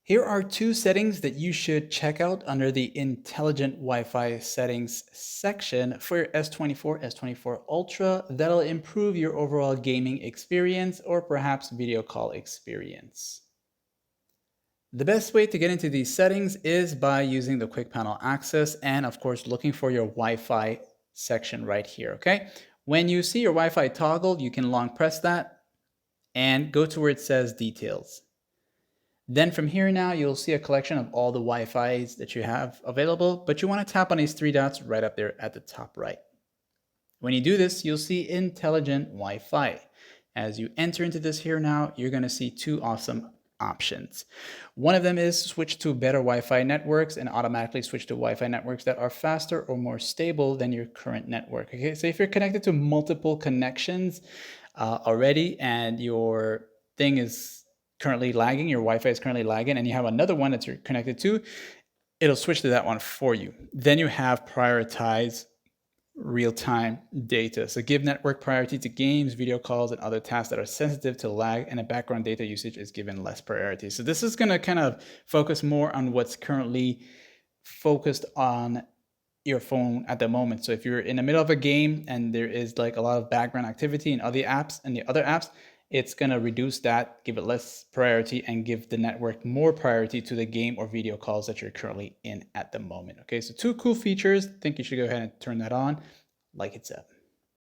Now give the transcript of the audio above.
Here are two settings that you should check out under the Intelligent Wi-Fi settings section for your S24, S24 Ultra that'll improve your overall gaming experience or perhaps video call experience. The best way to get into these settings is by using the quick panel access and of course looking for your Wi-Fi section right here, okay? When you see your Wi-Fi toggle, you can long press that and go to where it says details. Then from here now, you'll see a collection of all the Wi-Fis that you have available, but you want to tap on these three dots right up there at the top right. When you do this, you'll see Intelligent Wi-Fi. As you enter into this here now, you're going to see two awesome options. One of them is switch to better Wi-Fi networks and automatically switch to Wi-Fi networks that are faster or more stable than your current network. Okay, so if you're connected to multiple connections already and your thing is currently lagging, your Wi-Fi is currently lagging, and you have another one that you're connected to, it'll switch to that one for you. Then you have prioritize real-time data. So give network priority to games, video calls, and other tasks that are sensitive to lag, and a background data usage is given less priority. So this is going to kind of focus more on what's currently focused on your phone at the moment. So if you're in the middle of a game and there is like a lot of background activity in other apps, it's going to reduce that, give it less priority, and give the network more priority to the game or video calls that you're currently in at the moment. Okay, so two cool features. I think you should go ahead and turn that on like it's up.